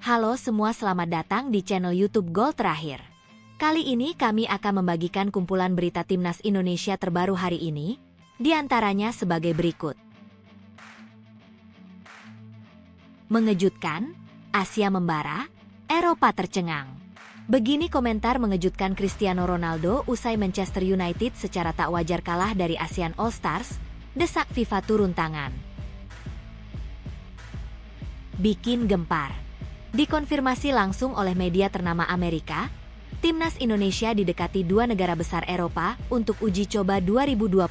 Halo semua, selamat datang di channel YouTube Gol Terakhir. Kali ini kami akan membagikan kumpulan berita Timnas Indonesia terbaru hari ini, di antaranya sebagai berikut. Mengejutkan, Asia membara, Eropa tercengang. Begini komentar mengejutkan Cristiano Ronaldo usai Manchester United secara tak wajar kalah dari ASEAN All Stars, desak FIFA turun tangan. Bikin gempar. Dikonfirmasi langsung oleh media ternama Amerika, Timnas Indonesia didekati dua negara besar Eropa untuk uji coba 2025.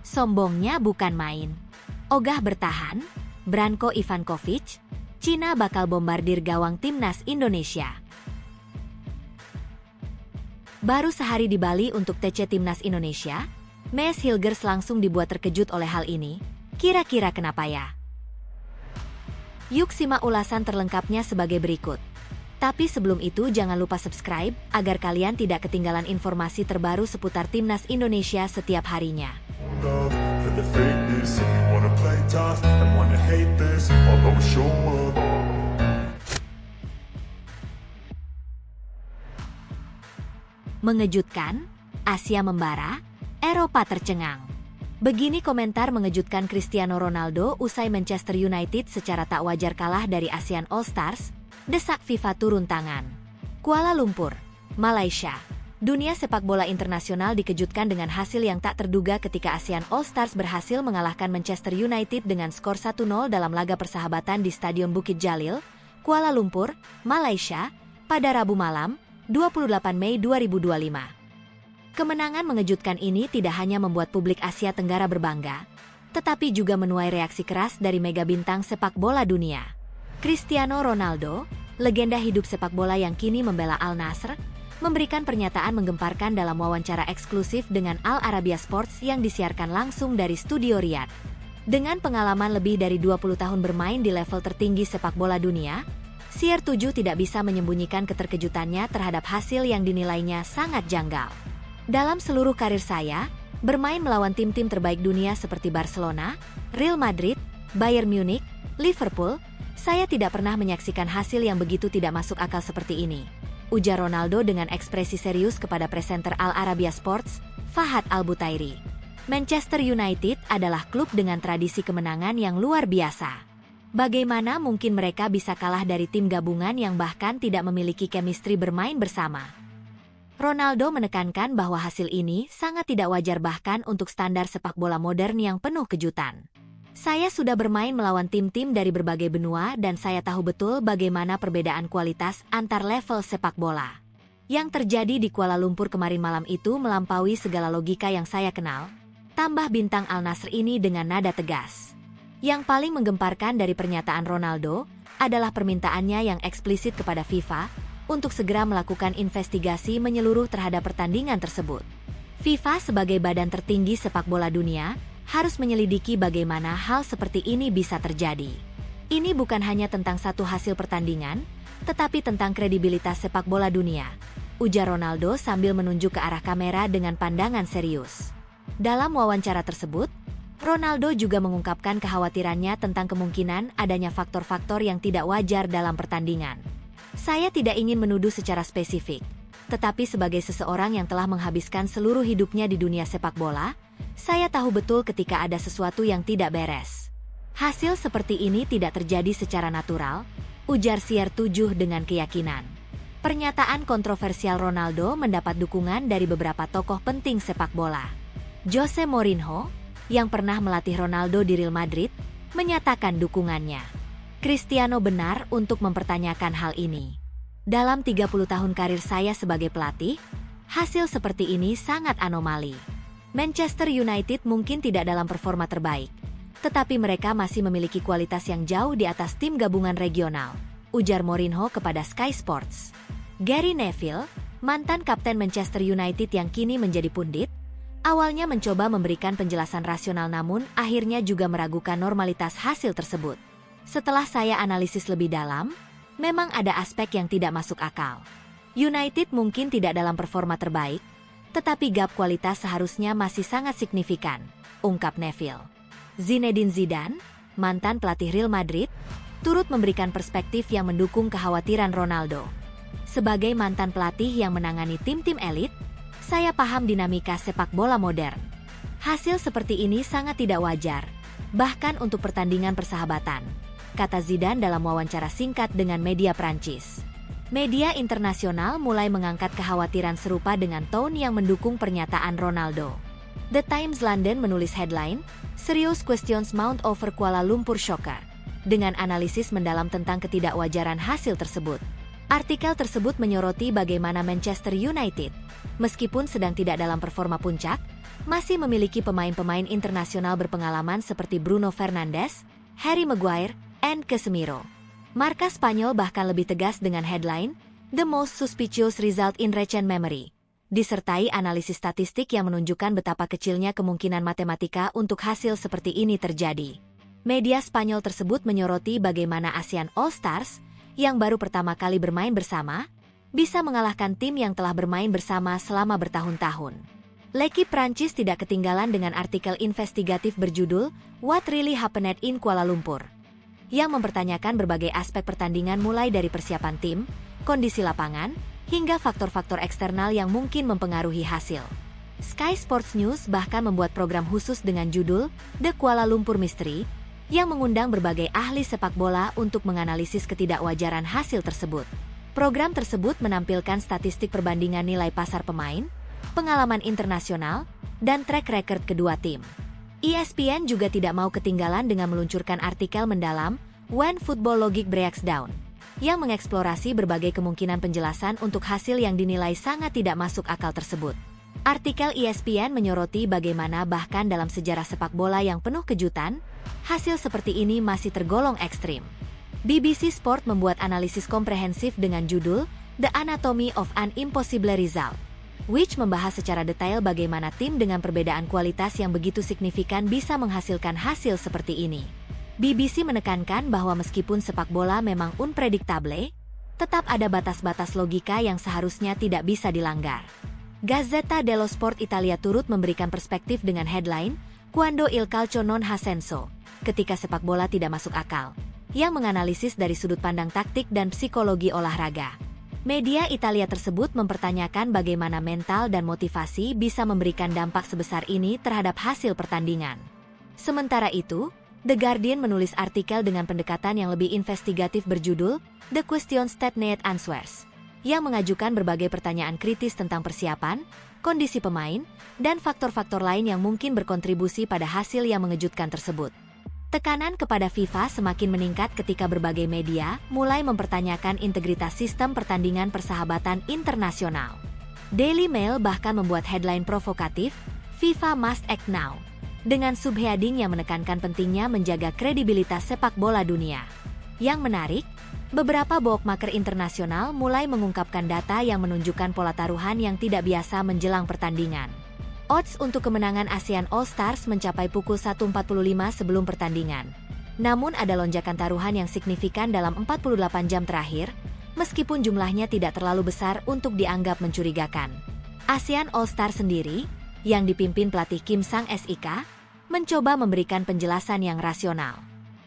Sombongnya bukan main. Ogah bertahan, Branko Ivankovic, Cina bakal bombardir gawang Timnas Indonesia. Baru sehari di Bali untuk TC Timnas Indonesia, Mes Hilgers langsung dibuat terkejut oleh hal ini. Kira-kira kenapa ya? Yuk simak ulasan terlengkapnya sebagai berikut. Tapi sebelum itu jangan lupa subscribe, agar kalian tidak ketinggalan informasi terbaru seputar Timnas Indonesia setiap harinya. Mengejutkan, Asia membara, Eropa tercengang. Begini komentar mengejutkan Cristiano Ronaldo usai Manchester United secara tak wajar kalah dari ASEAN All Stars, desak FIFA turun tangan. Kuala Lumpur, Malaysia. Dunia sepak bola internasional dikejutkan dengan hasil yang tak terduga ketika ASEAN All Stars berhasil mengalahkan Manchester United dengan skor 1-0 dalam laga persahabatan di Stadion Bukit Jalil, Kuala Lumpur, Malaysia, pada Rabu malam, 28 Mei 2025. Kemenangan mengejutkan ini tidak hanya membuat publik Asia Tenggara berbangga, tetapi juga menuai reaksi keras dari mega bintang sepak bola dunia. Cristiano Ronaldo, legenda hidup sepak bola yang kini membela Al Nassr, memberikan pernyataan menggemparkan dalam wawancara eksklusif dengan Al Arabiya Sports yang disiarkan langsung dari studio Riyadh. Dengan pengalaman lebih dari 20 tahun bermain di level tertinggi sepak bola dunia, CR7 tidak bisa menyembunyikan keterkejutannya terhadap hasil yang dinilainya sangat janggal. Dalam seluruh karir saya, bermain melawan tim-tim terbaik dunia seperti Barcelona, Real Madrid, Bayern Munich, Liverpool, saya tidak pernah menyaksikan hasil yang begitu tidak masuk akal seperti ini, ujar Ronaldo dengan ekspresi serius kepada presenter Al Arabiya Sports, Fahad Al-Butairi. Manchester United adalah klub dengan tradisi kemenangan yang luar biasa. Bagaimana mungkin mereka bisa kalah dari tim gabungan yang bahkan tidak memiliki chemistry bermain bersama? Ronaldo menekankan bahwa hasil ini sangat tidak wajar bahkan untuk standar sepak bola modern yang penuh kejutan. Saya sudah bermain melawan tim-tim dari berbagai benua dan saya tahu betul bagaimana perbedaan kualitas antar level sepak bola. Yang terjadi di Kuala Lumpur kemarin malam itu melampaui segala logika yang saya kenal, tambah bintang Al Nassr ini dengan nada tegas. Yang paling menggemparkan dari pernyataan Ronaldo adalah permintaannya yang eksplisit kepada FIFA untuk segera melakukan investigasi menyeluruh terhadap pertandingan tersebut. FIFA sebagai badan tertinggi sepak bola dunia harus menyelidiki bagaimana hal seperti ini bisa terjadi. Ini bukan hanya tentang satu hasil pertandingan, tetapi tentang kredibilitas sepak bola dunia, ujar Ronaldo sambil menunjuk ke arah kamera dengan pandangan serius. Dalam wawancara tersebut, Ronaldo juga mengungkapkan kekhawatirannya tentang kemungkinan adanya faktor-faktor yang tidak wajar dalam pertandingan. Saya tidak ingin menuduh secara spesifik, tetapi sebagai seseorang yang telah menghabiskan seluruh hidupnya di dunia sepak bola, saya tahu betul ketika ada sesuatu yang tidak beres. Hasil seperti ini tidak terjadi secara natural, ujar CR7 dengan keyakinan. Pernyataan kontroversial Ronaldo mendapat dukungan dari beberapa tokoh penting sepak bola. Jose Mourinho, yang pernah melatih Ronaldo di Real Madrid, menyatakan dukungannya. Cristiano benar untuk mempertanyakan hal ini. Dalam 30 tahun karir saya sebagai pelatih, hasil seperti ini sangat anomali. Manchester United mungkin tidak dalam performa terbaik, tetapi mereka masih memiliki kualitas yang jauh di atas tim gabungan regional, ujar Mourinho kepada Sky Sports. Gary Neville, mantan kapten Manchester United yang kini menjadi pundit, awalnya mencoba memberikan penjelasan rasional namun akhirnya juga meragukan normalitas hasil tersebut. Setelah saya analisis lebih dalam, memang ada aspek yang tidak masuk akal. United mungkin tidak dalam performa terbaik, tetapi gap kualitas seharusnya masih sangat signifikan, ungkap Neville. Zinedine Zidane, mantan pelatih Real Madrid, turut memberikan perspektif yang mendukung kekhawatiran Ronaldo. Sebagai mantan pelatih yang menangani tim-tim elit, saya paham dinamika sepak bola modern. Hasil seperti ini sangat tidak wajar, bahkan untuk pertandingan persahabatan, kata Zidane dalam wawancara singkat dengan media Prancis. Media internasional mulai mengangkat kekhawatiran serupa dengan tone yang mendukung pernyataan Ronaldo. The Times London menulis headline, Serious Questions Mount Over Kuala Lumpur Shocker, dengan analisis mendalam tentang ketidakwajaran hasil tersebut. Artikel tersebut menyoroti bagaimana Manchester United, meskipun sedang tidak dalam performa puncak, masih memiliki pemain-pemain internasional berpengalaman seperti Bruno Fernandes, Harry Maguire, dan Casemiro. Marka Spanyol bahkan lebih tegas dengan headline, The Most Suspicious Result in Recent Memory, disertai analisis statistik yang menunjukkan betapa kecilnya kemungkinan matematika untuk hasil seperti ini terjadi. Media Spanyol tersebut menyoroti bagaimana ASEAN All-Stars, yang baru pertama kali bermain bersama, bisa mengalahkan tim yang telah bermain bersama selama bertahun-tahun. L'Equipe Prancis tidak ketinggalan dengan artikel investigatif berjudul What Really Happened in Kuala Lumpur, yang mempertanyakan berbagai aspek pertandingan mulai dari persiapan tim, kondisi lapangan, hingga faktor-faktor eksternal yang mungkin mempengaruhi hasil. Sky Sports News bahkan membuat program khusus dengan judul The Kuala Lumpur Mystery, yang mengundang berbagai ahli sepak bola untuk menganalisis ketidakwajaran hasil tersebut. Program tersebut menampilkan statistik perbandingan nilai pasar pemain, pengalaman internasional, dan track record kedua tim. ESPN juga tidak mau ketinggalan dengan meluncurkan artikel mendalam When Football Logic Breaks Down, yang mengeksplorasi berbagai kemungkinan penjelasan untuk hasil yang dinilai sangat tidak masuk akal tersebut. Artikel ESPN menyoroti bagaimana bahkan dalam sejarah sepak bola yang penuh kejutan, hasil seperti ini masih tergolong ekstrim. BBC Sport membuat analisis komprehensif dengan judul The Anatomy of an Impossible Result, which membahas secara detail bagaimana tim dengan perbedaan kualitas yang begitu signifikan bisa menghasilkan hasil seperti ini. BBC menekankan bahwa meskipun sepak bola memang unpredictable, tetap ada batas-batas logika yang seharusnya tidak bisa dilanggar. Gazzetta dello Sport Italia turut memberikan perspektif dengan headline Quando il calcio non ha senso, ketika sepak bola tidak masuk akal, yang menganalisis dari sudut pandang taktik dan psikologi olahraga. Media Italia tersebut mempertanyakan bagaimana mental dan motivasi bisa memberikan dampak sebesar ini terhadap hasil pertandingan. Sementara itu, The Guardian menulis artikel dengan pendekatan yang lebih investigatif berjudul The Questions That Need Answers, yang mengajukan berbagai pertanyaan kritis tentang persiapan, kondisi pemain, dan faktor-faktor lain yang mungkin berkontribusi pada hasil yang mengejutkan tersebut. Tekanan kepada FIFA semakin meningkat ketika berbagai media mulai mempertanyakan integritas sistem pertandingan persahabatan internasional. Daily Mail bahkan membuat headline provokatif, FIFA Must Act Now, dengan subheading yang menekankan pentingnya menjaga kredibilitas sepak bola dunia. Yang menarik, beberapa bookmaker internasional mulai mengungkapkan data yang menunjukkan pola taruhan yang tidak biasa menjelang pertandingan. Odds untuk kemenangan ASEAN All-Stars mencapai pukul 1.45 sebelum pertandingan. Namun ada lonjakan taruhan yang signifikan dalam 48 jam terakhir, meskipun jumlahnya tidak terlalu besar untuk dianggap mencurigakan. ASEAN All-Stars sendiri, yang dipimpin pelatih Kim Sang-sik, mencoba memberikan penjelasan yang rasional.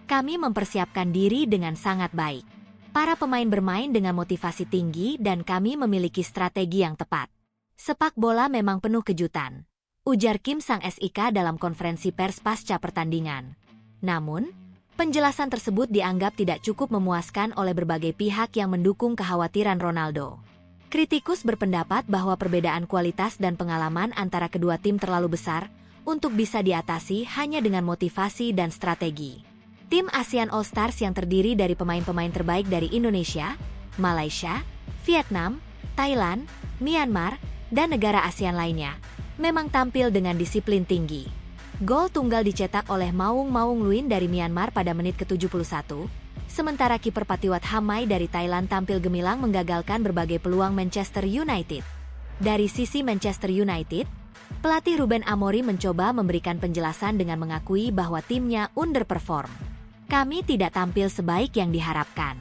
Kami mempersiapkan diri dengan sangat baik. Para pemain bermain dengan motivasi tinggi dan kami memiliki strategi yang tepat. Sepak bola memang penuh kejutan, ujar Kim Sang-sik dalam konferensi pers pasca pertandingan. Namun, penjelasan tersebut dianggap tidak cukup memuaskan oleh berbagai pihak yang mendukung kekhawatiran Ronaldo. Kritikus berpendapat bahwa perbedaan kualitas dan pengalaman antara kedua tim terlalu besar untuk bisa diatasi hanya dengan motivasi dan strategi. Tim ASEAN All-Stars yang terdiri dari pemain-pemain terbaik dari Indonesia, Malaysia, Vietnam, Thailand, Myanmar, dan negara ASEAN lainnya, memang tampil dengan disiplin tinggi. Gol tunggal dicetak oleh Maung Maung Luin dari Myanmar pada menit ke-71, sementara kiper Patiwat Hamai dari Thailand tampil gemilang menggagalkan berbagai peluang Manchester United. Dari sisi Manchester United, pelatih Ruben Amorim mencoba memberikan penjelasan dengan mengakui bahwa timnya underperform. Kami tidak tampil sebaik yang diharapkan.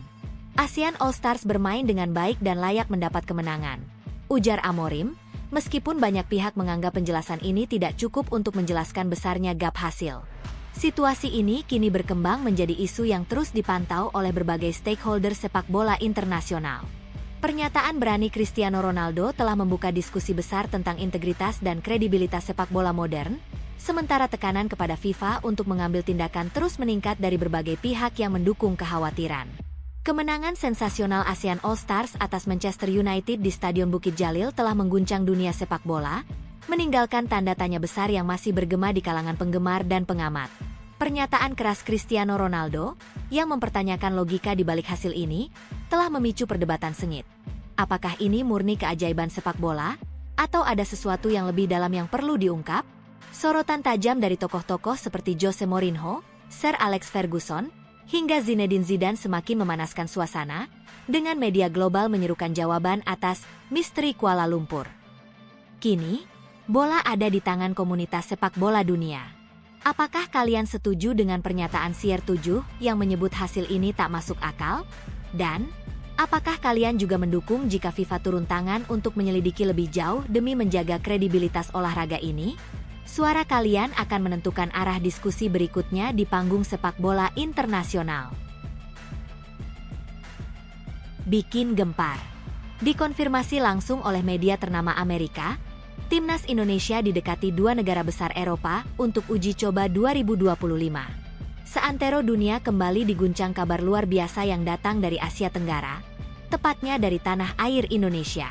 ASEAN All-Stars bermain dengan baik dan layak mendapat kemenangan, ujar Amorim, meskipun banyak pihak menganggap penjelasan ini tidak cukup untuk menjelaskan besarnya gap hasil. Situasi ini kini berkembang menjadi isu yang terus dipantau oleh berbagai stakeholder sepak bola internasional. Pernyataan berani Cristiano Ronaldo telah membuka diskusi besar tentang integritas dan kredibilitas sepak bola modern, sementara tekanan kepada FIFA untuk mengambil tindakan terus meningkat dari berbagai pihak yang mendukung kekhawatiran. Kemenangan sensasional ASEAN All Stars atas Manchester United di Stadion Bukit Jalil telah mengguncang dunia sepak bola, meninggalkan tanda tanya besar yang masih bergema di kalangan penggemar dan pengamat. Pernyataan keras Cristiano Ronaldo, yang mempertanyakan logika di balik hasil ini, telah memicu perdebatan sengit. Apakah ini murni keajaiban sepak bola, atau ada sesuatu yang lebih dalam yang perlu diungkap? Sorotan tajam dari tokoh-tokoh seperti Jose Mourinho, Sir Alex Ferguson, hingga Zinedine Zidane semakin memanaskan suasana, dengan media global menyerukan jawaban atas misteri Kuala Lumpur. Kini, bola ada di tangan komunitas sepak bola dunia. Apakah kalian setuju dengan pernyataan CR7 yang menyebut hasil ini tak masuk akal? Dan, apakah kalian juga mendukung jika FIFA turun tangan untuk menyelidiki lebih jauh demi menjaga kredibilitas olahraga ini? Suara kalian akan menentukan arah diskusi berikutnya di panggung sepak bola internasional. Bikin gempar. Dikonfirmasi langsung oleh media ternama Amerika, Timnas Indonesia didekati dua negara besar Eropa untuk uji coba 2025. Seantero dunia kembali diguncang kabar luar biasa yang datang dari Asia Tenggara, tepatnya dari tanah air Indonesia.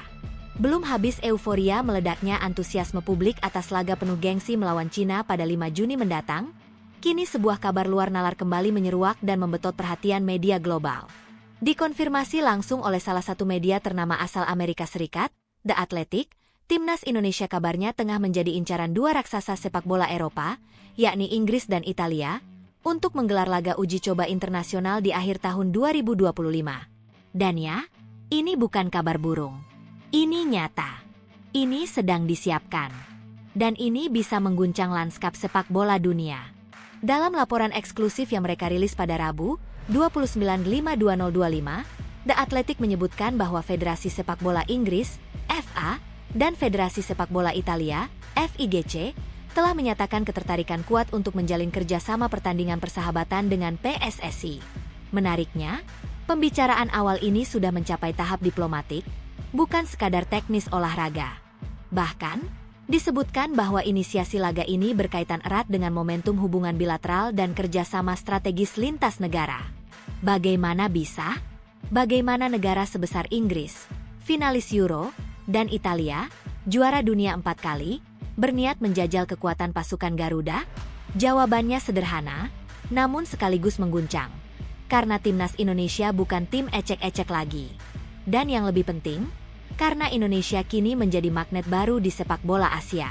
Belum habis euforia meledaknya antusiasme publik atas laga penuh gengsi melawan Cina pada 5 Juni mendatang, kini sebuah kabar luar nalar kembali menyeruak dan membetot perhatian media global. Dikonfirmasi langsung oleh salah satu media ternama asal Amerika Serikat, The Athletic, Timnas Indonesia kabarnya tengah menjadi incaran dua raksasa sepak bola Eropa, yakni Inggris dan Italia, untuk menggelar laga uji coba internasional di akhir tahun 2025. Dan ya, ini bukan kabar burung. Ini nyata. Ini sedang disiapkan. Dan ini bisa mengguncang lanskap sepak bola dunia. Dalam laporan eksklusif yang mereka rilis pada Rabu, 29/5/2025, The Athletic menyebutkan bahwa Federasi Sepak Bola Inggris, FA, dan Federasi Sepak Bola Italia, FIGC, telah menyatakan ketertarikan kuat untuk menjalin kerjasama pertandingan persahabatan dengan PSSI. Menariknya, pembicaraan awal ini sudah mencapai tahap diplomatik, bukan sekadar teknis olahraga. Bahkan, disebutkan bahwa inisiasi laga ini berkaitan erat dengan momentum hubungan bilateral dan kerjasama strategis lintas negara. Bagaimana bisa? Bagaimana negara sebesar Inggris, finalis Euro, dan Italia, juara dunia 4 kali, berniat menjajal kekuatan pasukan Garuda? Jawabannya sederhana, namun sekaligus mengguncang. Karena timnas Indonesia bukan tim ecek-ecek lagi. Dan yang lebih penting, karena Indonesia kini menjadi magnet baru di sepak bola Asia.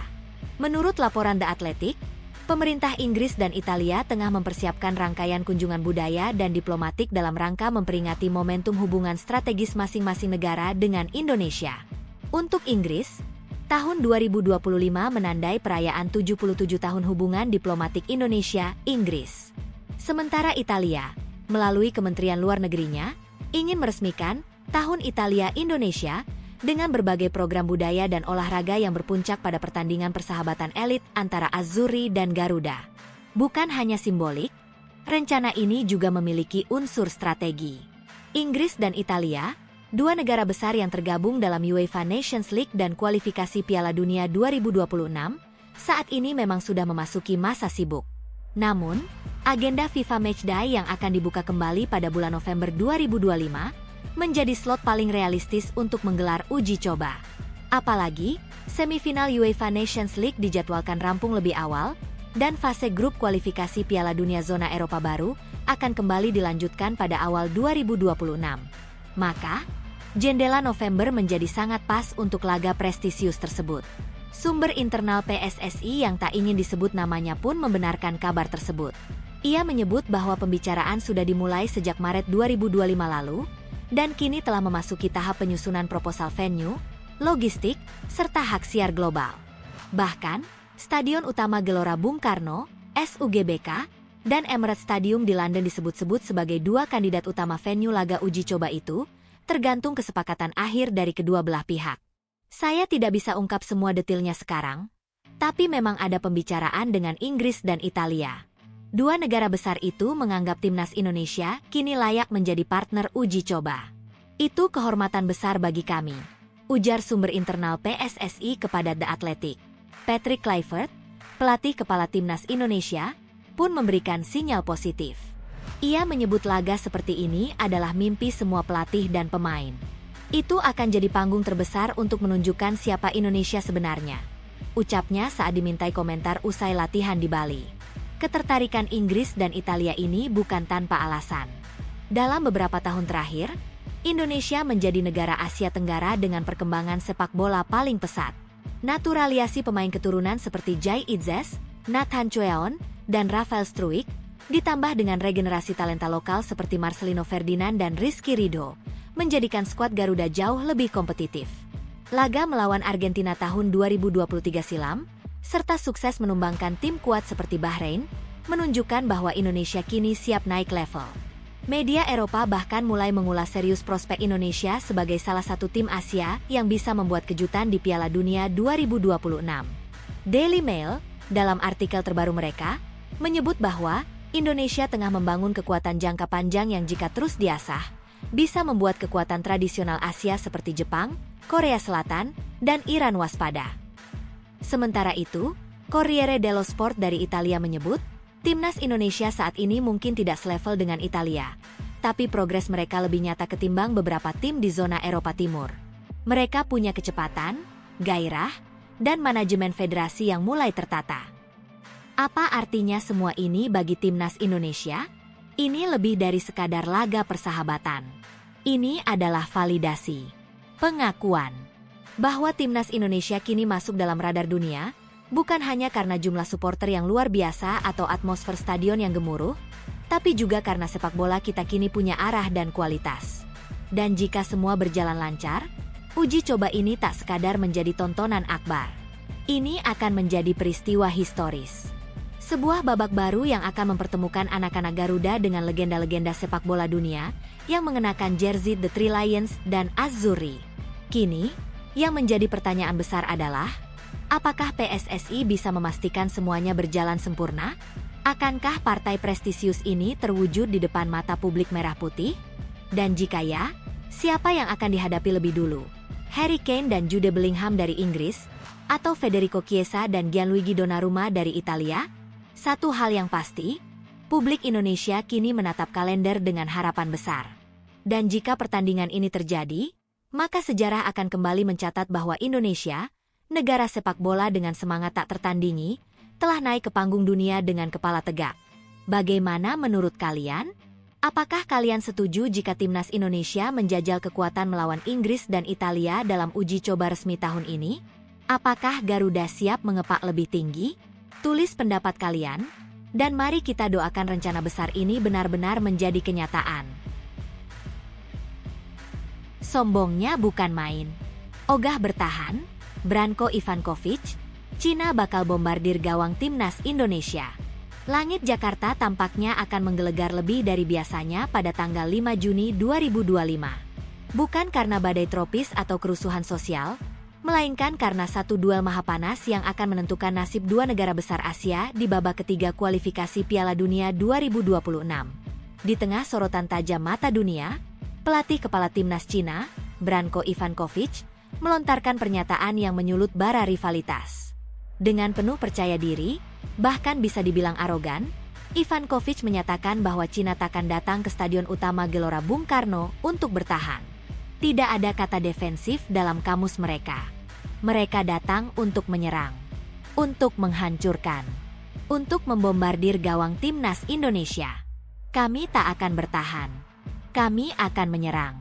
Menurut laporan The Athletic, pemerintah Inggris dan Italia tengah mempersiapkan rangkaian kunjungan budaya dan diplomatik dalam rangka memperingati momentum hubungan strategis masing-masing negara dengan Indonesia. Untuk Inggris, tahun 2025 menandai perayaan 77 tahun hubungan diplomatik Indonesia-Inggris. Sementara Italia, melalui Kementerian Luar Negerinya, ingin meresmikan Tahun Italia-Indonesia dengan berbagai program budaya dan olahraga yang berpuncak pada pertandingan persahabatan elit antara Azzurri dan Garuda. Bukan hanya simbolik, rencana ini juga memiliki unsur strategi. Inggris dan Italia, dua negara besar yang tergabung dalam UEFA Nations League dan kualifikasi Piala Dunia 2026, saat ini memang sudah memasuki masa sibuk. Namun, agenda FIFA Matchday yang akan dibuka kembali pada bulan November 2025 menjadi slot paling realistis untuk menggelar uji coba. Apalagi, semifinal UEFA Nations League dijadwalkan rampung lebih awal, dan fase grup kualifikasi Piala Dunia Zona Eropa baru akan kembali dilanjutkan pada awal 2026. Maka, jendela November menjadi sangat pas untuk laga prestisius tersebut. Sumber internal PSSI yang tak ingin disebut namanya pun membenarkan kabar tersebut. Ia menyebut bahwa pembicaraan sudah dimulai sejak Maret 2025 lalu, dan kini telah memasuki tahap penyusunan proposal venue, logistik, serta hak siar global. Bahkan, Stadion Utama Gelora Bung Karno, SUGBK, dan Emirates Stadium di London disebut-sebut sebagai dua kandidat utama venue laga uji coba itu, tergantung kesepakatan akhir dari kedua belah pihak. Saya tidak bisa ungkap semua detailnya sekarang, tapi memang ada pembicaraan dengan Inggris dan Italia. Dua negara besar itu menganggap timnas Indonesia kini layak menjadi partner uji coba. Itu kehormatan besar bagi kami, ujar sumber internal PSSI kepada The Athletic. Patrick Kluivert, pelatih kepala timnas Indonesia, pun memberikan sinyal positif. Ia menyebut laga seperti ini adalah mimpi semua pelatih dan pemain. Itu akan jadi panggung terbesar untuk menunjukkan siapa Indonesia sebenarnya, ucapnya saat dimintai komentar usai latihan di Bali. Ketertarikan Inggris dan Italia ini bukan tanpa alasan. Dalam beberapa tahun terakhir, Indonesia menjadi negara Asia Tenggara dengan perkembangan sepak bola paling pesat. Naturalisasi pemain keturunan seperti Jai Itzes, Nathan Chueon, dan Rafael Struijk, ditambah dengan regenerasi talenta lokal seperti Marcelino Ferdinand dan Rizky Ridho, menjadikan skuad Garuda jauh lebih kompetitif. Laga melawan Argentina tahun 2023 silam, serta sukses menumbangkan tim kuat seperti Bahrain, menunjukkan bahwa Indonesia kini siap naik level. Media Eropa bahkan mulai mengulas serius prospek Indonesia sebagai salah satu tim Asia yang bisa membuat kejutan di Piala Dunia 2026. Daily Mail, dalam artikel terbaru mereka, menyebut bahwa Indonesia tengah membangun kekuatan jangka panjang yang jika terus diasah, bisa membuat kekuatan tradisional Asia seperti Jepang, Korea Selatan, dan Iran waspada. Sementara itu, Corriere dello Sport dari Italia menyebut, timnas Indonesia saat ini mungkin tidak selevel dengan Italia, tapi progres mereka lebih nyata ketimbang beberapa tim di zona Eropa Timur. Mereka punya kecepatan, gairah, dan manajemen federasi yang mulai tertata. Apa artinya semua ini bagi timnas Indonesia? Ini lebih dari sekadar laga persahabatan. Ini adalah validasi, pengakuan bahwa timnas Indonesia kini masuk dalam radar dunia, bukan hanya karena jumlah supporter yang luar biasa atau atmosfer stadion yang gemuruh, tapi juga karena sepak bola kita kini punya arah dan kualitas. Dan jika semua berjalan lancar, uji coba ini tak sekadar menjadi tontonan akbar. Ini akan menjadi peristiwa historis. Sebuah babak baru yang akan mempertemukan anak-anak Garuda dengan legenda-legenda sepak bola dunia yang mengenakan jersey The Three Lions dan Azzurri. Kini, yang menjadi pertanyaan besar adalah, apakah PSSI bisa memastikan semuanya berjalan sempurna? Akankah partai prestisius ini terwujud di depan mata publik merah putih? Dan jika ya, siapa yang akan dihadapi lebih dulu? Harry Kane dan Jude Bellingham dari Inggris? Atau Federico Chiesa dan Gianluigi Donnarumma dari Italia? Satu hal yang pasti, publik Indonesia kini menatap kalender dengan harapan besar. Dan jika pertandingan ini terjadi, maka sejarah akan kembali mencatat bahwa Indonesia, negara sepak bola dengan semangat tak tertandingi, telah naik ke panggung dunia dengan kepala tegak. Bagaimana menurut kalian? Apakah kalian setuju jika timnas Indonesia menjajal kekuatan melawan Inggris dan Italia dalam uji coba resmi tahun ini? Apakah Garuda siap mengepak lebih tinggi? Tulis pendapat kalian, dan mari kita doakan rencana besar ini benar-benar menjadi kenyataan. Sombongnya bukan main. Ogah bertahan, Branko Ivankovic, Cina bakal bombardir gawang timnas Indonesia. Langit Jakarta tampaknya akan menggelegar lebih dari biasanya pada tanggal 5 Juni 2025. Bukan karena badai tropis atau kerusuhan sosial, melainkan karena satu duel maha panas yang akan menentukan nasib dua negara besar Asia di babak ketiga kualifikasi Piala Dunia 2026. Di tengah sorotan tajam mata dunia, pelatih kepala timnas Cina, Branko Ivankovic, melontarkan pernyataan yang menyulut bara rivalitas. Dengan penuh percaya diri, bahkan bisa dibilang arogan, Ivankovic menyatakan bahwa Cina takkan datang ke stadion utama Gelora Bung Karno untuk bertahan. Tidak ada kata defensif dalam kamus mereka. Mereka datang untuk menyerang, untuk menghancurkan, untuk membombardir gawang timnas Indonesia. Kami tak akan bertahan. Kami akan menyerang.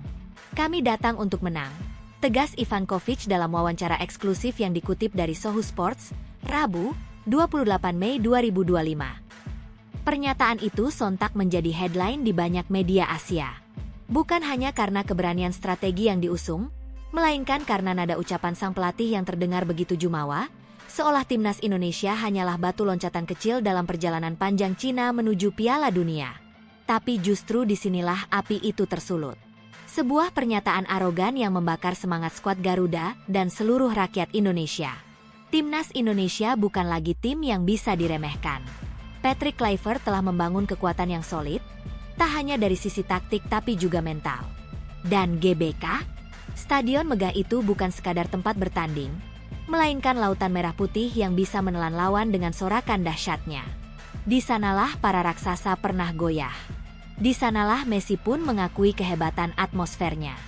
Kami datang untuk menang, tegas Ivankovic dalam wawancara eksklusif yang dikutip dari Sohu Sports, Rabu, 28 Mei 2025. Pernyataan itu sontak menjadi headline di banyak media Asia. Bukan hanya karena keberanian strategi yang diusung, melainkan karena nada ucapan sang pelatih yang terdengar begitu jumawa, seolah timnas Indonesia hanyalah batu loncatan kecil dalam perjalanan panjang Cina menuju Piala Dunia. Tapi justru disinilah api itu tersulut. Sebuah pernyataan arogan yang membakar semangat skuad Garuda dan seluruh rakyat Indonesia. Timnas Indonesia bukan lagi tim yang bisa diremehkan. Patrick Kluivert telah membangun kekuatan yang solid, tak hanya dari sisi taktik tapi juga mental. Dan GBK, Stadion Megah itu bukan sekadar tempat bertanding, melainkan lautan merah putih yang bisa menelan lawan dengan sorakan dahsyatnya. Di sanalah para raksasa pernah goyah. Di sanalah Messi pun mengakui kehebatan atmosfernya.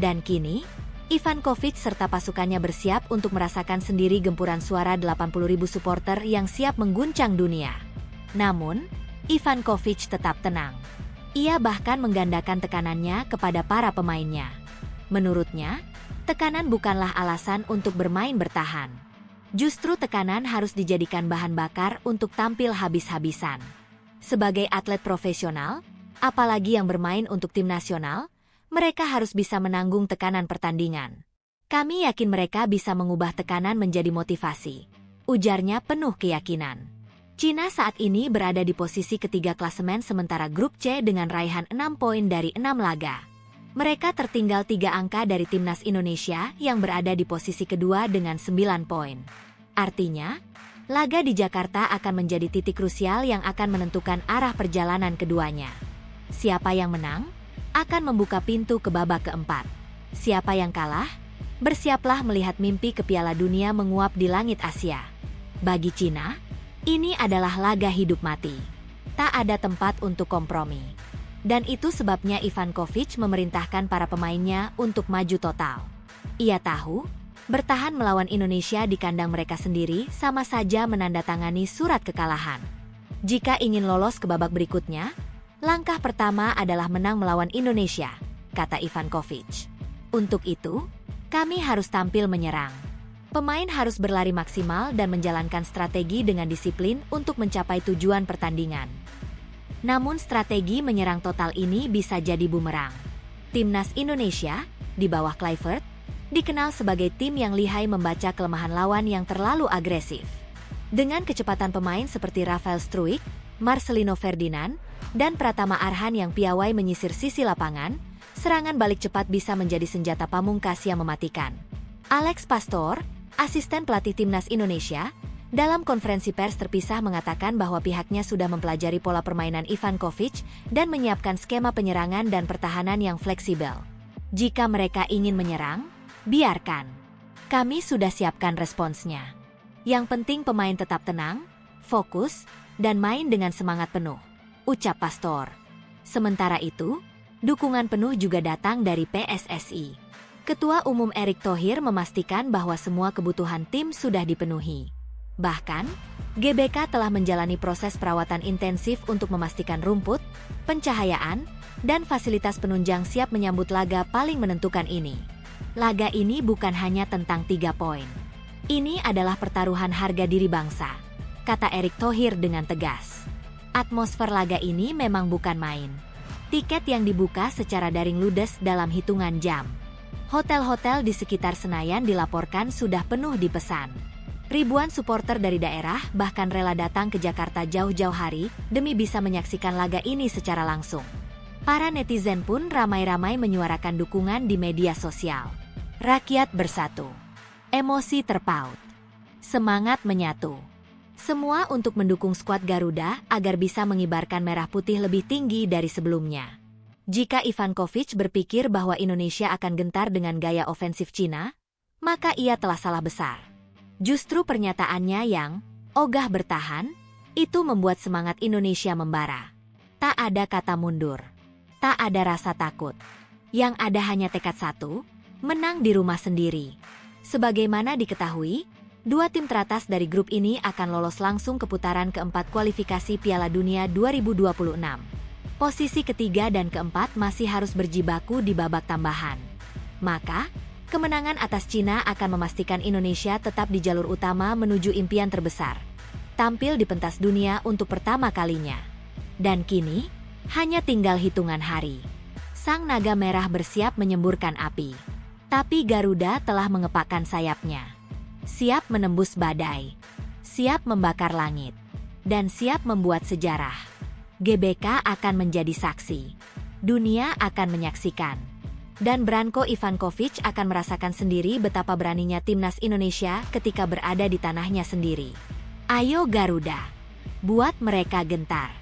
Dan kini, Ivankovic serta pasukannya bersiap untuk merasakan sendiri gempuran suara 80.000 supporter yang siap mengguncang dunia. Namun, Ivankovic tetap tenang. Ia bahkan menggandakan tekanannya kepada para pemainnya. Menurutnya, tekanan bukanlah alasan untuk bermain bertahan. Justru tekanan harus dijadikan bahan bakar untuk tampil habis-habisan. Sebagai atlet profesional, apalagi yang bermain untuk tim nasional, mereka harus bisa menanggung tekanan pertandingan. Kami yakin mereka bisa mengubah tekanan menjadi motivasi, ujarnya penuh keyakinan. Cina saat ini berada di posisi ketiga klasemen sementara grup C dengan raihan 6 poin dari 6 laga. Mereka tertinggal 3 angka dari timnas Indonesia yang berada di posisi kedua dengan 9 poin. Artinya, laga di Jakarta akan menjadi titik krusial yang akan menentukan arah perjalanan keduanya. Siapa yang menang akan membuka pintu ke babak keempat. Siapa yang kalah, bersiaplah melihat mimpi ke Piala Dunia menguap di langit Asia. Bagi Cina, ini adalah laga hidup mati. Tak ada tempat untuk kompromi. Dan itu sebabnya Ivankovic memerintahkan para pemainnya untuk maju total. Ia tahu, bertahan melawan Indonesia di kandang mereka sendiri sama saja menandatangani surat kekalahan. Jika ingin lolos ke babak berikutnya, langkah pertama adalah menang melawan Indonesia, kata Ivankovic. Untuk itu, kami harus tampil menyerang. Pemain harus berlari maksimal dan menjalankan strategi dengan disiplin untuk mencapai tujuan pertandingan. Namun strategi menyerang total ini bisa jadi bumerang. Timnas Indonesia, di bawah Kluivert, dikenal sebagai tim yang lihai membaca kelemahan lawan yang terlalu agresif. Dengan kecepatan pemain seperti Rafael Struijk, Marcelino Ferdinand, dan Pratama Arhan yang piawai menyisir sisi lapangan, serangan balik cepat bisa menjadi senjata pamungkas yang mematikan. Alex Pastor, asisten pelatih Timnas Indonesia, dalam konferensi pers terpisah mengatakan bahwa pihaknya sudah mempelajari pola permainan Ivankovic dan menyiapkan skema penyerangan dan pertahanan yang fleksibel. Jika mereka ingin menyerang, biarkan. Kami sudah siapkan responsnya. Yang penting pemain tetap tenang, fokus, dan main dengan semangat penuh, ucap Pastor. Sementara itu, dukungan penuh juga datang dari PSSI. Ketua Umum Erick Thohir memastikan bahwa semua kebutuhan tim sudah dipenuhi. Bahkan, GBK telah menjalani proses perawatan intensif untuk memastikan rumput, pencahayaan, dan fasilitas penunjang siap menyambut laga paling menentukan ini. Laga ini bukan hanya tentang 3 poin. Ini adalah pertaruhan harga diri bangsa, kata Erick Thohir dengan tegas. Atmosfer laga ini memang bukan main. Tiket yang dibuka secara daring ludes dalam hitungan jam. Hotel-hotel di sekitar Senayan dilaporkan sudah penuh dipesan. Ribuan supporter dari daerah bahkan rela datang ke Jakarta jauh-jauh hari demi bisa menyaksikan laga ini secara langsung. Para netizen pun ramai-ramai menyuarakan dukungan di media sosial. Rakyat bersatu. Emosi terpaut. Semangat menyatu. Semua untuk mendukung skuad Garuda agar bisa mengibarkan merah putih lebih tinggi dari sebelumnya. Jika Ivankovic berpikir bahwa Indonesia akan gentar dengan gaya ofensif Cina, maka ia telah salah besar. Justru pernyataannya yang ogah bertahan, itu membuat semangat Indonesia membara. Tak ada kata mundur. Tak ada rasa takut. Yang ada hanya tekad satu, menang di rumah sendiri. Sebagaimana diketahui, 2 tim teratas dari grup ini akan lolos langsung ke putaran keempat kualifikasi Piala Dunia 2026. Posisi ketiga dan keempat masih harus berjibaku di babak tambahan. Maka, kemenangan atas Cina akan memastikan Indonesia tetap di jalur utama menuju impian terbesar. Tampil di pentas dunia untuk pertama kalinya. Dan kini, hanya tinggal hitungan hari. Sang naga merah bersiap menyemburkan api. Tapi Garuda telah mengepakkan sayapnya. Siap menembus badai. Siap membakar langit. Dan siap membuat sejarah. GBK akan menjadi saksi. Dunia akan menyaksikan. Dan Branko Ivankovic akan merasakan sendiri betapa beraninya timnas Indonesia ketika berada di tanahnya sendiri. Ayo Garuda! buat mereka gentar.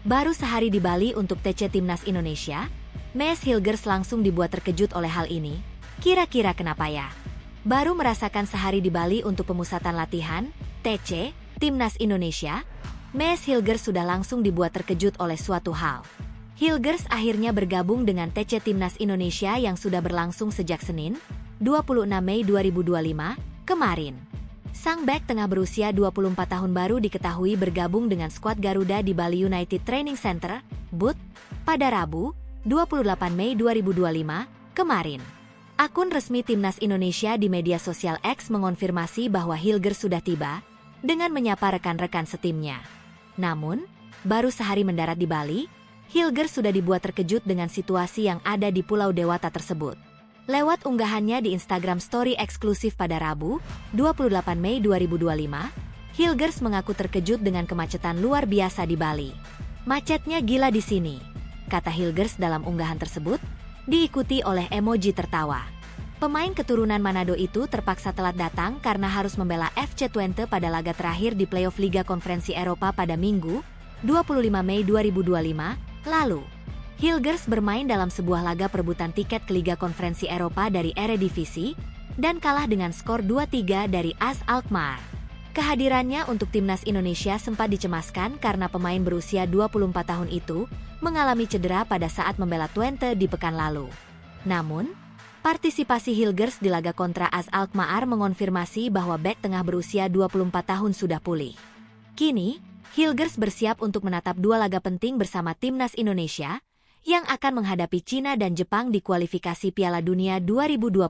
Baru sehari di Bali untuk TC Timnas Indonesia, Mees Hilgers langsung dibuat terkejut oleh hal ini. Kira-kira kenapa ya? Baru merasakan sehari di Bali untuk pemusatan latihan, TC, Timnas Indonesia, Mees Hilgers sudah langsung dibuat terkejut oleh suatu hal. Hilgers akhirnya bergabung dengan TC Timnas Indonesia yang sudah berlangsung sejak Senin, 26 Mei 2025, kemarin. Sang bek tengah berusia 24 tahun baru diketahui bergabung dengan skuad Garuda di Bali United Training Center, BUT, pada Rabu, 28 Mei 2025, kemarin. Akun resmi Timnas Indonesia di media sosial X mengonfirmasi bahwa Hilgers sudah tiba, dengan menyapa rekan-rekan setimnya. Namun, baru sehari mendarat di Bali, Hilgers sudah dibuat terkejut dengan situasi yang ada di Pulau Dewata tersebut. Lewat unggahannya di Instagram Story eksklusif pada Rabu, 28 Mei 2025, Hilgers mengaku terkejut dengan kemacetan luar biasa di Bali. "Macetnya gila di sini," kata Hilgers dalam unggahan tersebut, diikuti oleh emoji tertawa. Pemain keturunan Manado itu terpaksa telat datang karena harus membela FC Twente pada laga terakhir di playoff Liga Konferensi Eropa pada Minggu, 25 Mei 2025, lalu. Hilgers bermain dalam sebuah laga perebutan tiket ke Liga Konferensi Eropa dari Eredivisie, dan kalah dengan skor 2-3 dari AS Alkmaar. Kehadirannya untuk Timnas Indonesia sempat dicemaskan karena pemain berusia 24 tahun itu mengalami cedera pada saat membela Twente di pekan lalu. Namun, partisipasi Hilgers di laga kontra AS Alkmaar mengonfirmasi bahwa bek tengah berusia 24 tahun sudah pulih. Kini, Hilgers bersiap untuk menatap dua laga penting bersama Timnas Indonesia, yang akan menghadapi Cina dan Jepang di kualifikasi Piala Dunia 2026.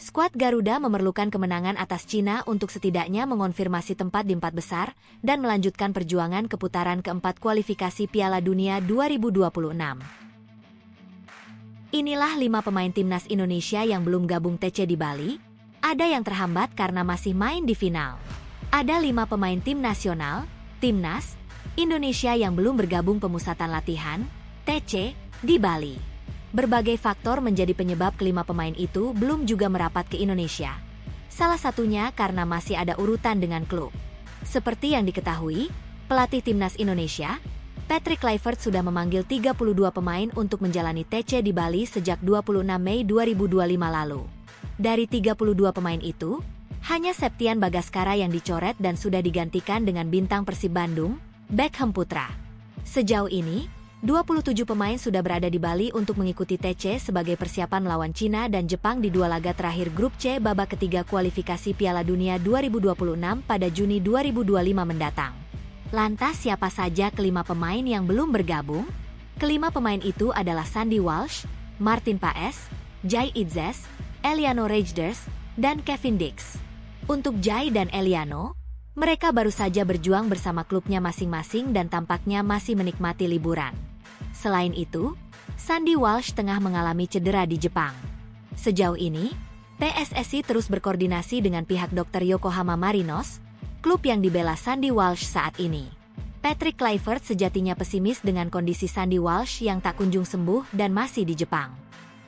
Skuad Garuda memerlukan kemenangan atas Cina untuk setidaknya mengonfirmasi tempat di 4 besar dan melanjutkan perjuangan ke putaran keempat kualifikasi Piala Dunia 2026. Inilah 5 pemain Timnas Indonesia yang belum gabung TC di Bali. Ada yang terhambat karena masih main di final. Ada 5 pemain tim nasional, Timnas, Indonesia yang belum bergabung pemusatan latihan, TC, di Bali. Berbagai faktor menjadi penyebab kelima pemain itu belum juga merapat ke Indonesia. Salah satunya karena masih ada urutan dengan klub. Seperti yang diketahui, pelatih Timnas Indonesia, Patrick Kluivert sudah memanggil 32 pemain untuk menjalani TC di Bali sejak 26 Mei 2025 lalu. Dari 32 pemain itu, hanya Septian Bagaskara yang dicoret dan sudah digantikan dengan bintang Persib Bandung, Beckham Putra. Sejauh ini, 27 pemain sudah berada di Bali untuk mengikuti TC sebagai persiapan melawan Cina dan Jepang di dua laga terakhir Grup C babak ketiga kualifikasi Piala Dunia 2026 pada Juni 2025 mendatang. Lantas siapa saja kelima pemain yang belum bergabung? Kelima pemain itu adalah Sandy Walsh, Martin Paes, Jai Itzes, Eliano Rejders, dan Kevin Dix. Untuk Jai dan Eliano, mereka baru saja berjuang bersama klubnya masing-masing dan tampaknya masih menikmati liburan. Selain itu, Sandy Walsh tengah mengalami cedera di Jepang. Sejauh ini, PSSI terus berkoordinasi dengan pihak Dr. Yokohama Marinos, klub yang dibela Sandy Walsh saat ini. Patrick Kluivert sejatinya pesimis dengan kondisi Sandy Walsh yang tak kunjung sembuh dan masih di Jepang.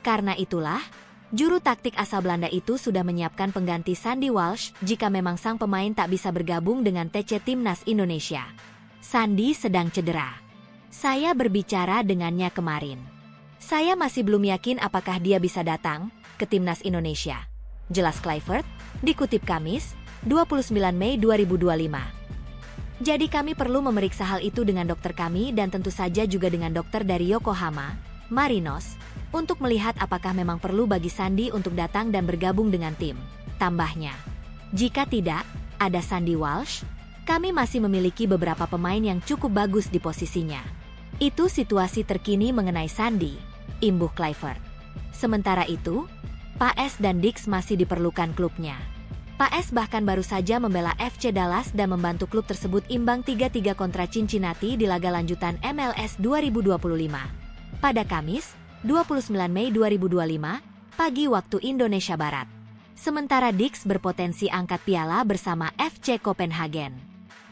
Karena itulah, juru taktik asal Belanda itu sudah menyiapkan pengganti Sandy Walsh jika memang sang pemain tak bisa bergabung dengan TC Timnas Indonesia. Sandy sedang cedera. Saya berbicara dengannya kemarin. Saya masih belum yakin apakah dia bisa datang ke Timnas Indonesia, jelas Kluivert, dikutip Kamis, 29 Mei 2025. Jadi kami perlu memeriksa hal itu dengan dokter kami dan tentu saja juga dengan dokter dari Yokohama, Marinos, untuk melihat apakah memang perlu bagi Sandy untuk datang dan bergabung dengan tim, tambahnya. Jika tidak ada Sandy Walsh, kami masih memiliki beberapa pemain yang cukup bagus di posisinya. Itu situasi terkini mengenai Sandy, imbuh Kluivert. Sementara itu, Paes dan Dix masih diperlukan klubnya. Paes bahkan baru saja membela FC Dallas dan membantu klub tersebut imbang 3-3 kontra Cincinnati di laga lanjutan MLS 2025. Pada Kamis, 29 Mei 2025, pagi waktu Indonesia Barat. Sementara Dix berpotensi angkat piala bersama FC Copenhagen.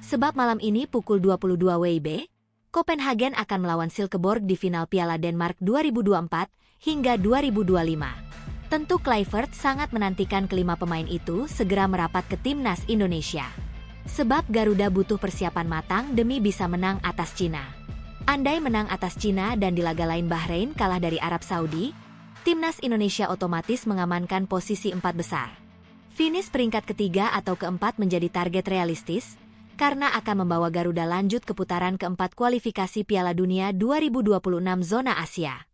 Sebab malam ini pukul 22 WIB, Copenhagen akan melawan Silkeborg di final Piala Denmark 2024 hingga 2025. Tentu Kluivert sangat menantikan kelima pemain itu segera merapat ke Timnas Indonesia. Sebab Garuda butuh persiapan matang demi bisa menang atas Cina. Andai menang atas Cina dan di laga lain Bahrain kalah dari Arab Saudi, timnas Indonesia otomatis mengamankan posisi 4 besar. Finish peringkat ketiga atau keempat menjadi target realistis, karena akan membawa Garuda lanjut ke putaran keempat kualifikasi Piala Dunia 2026 zona Asia.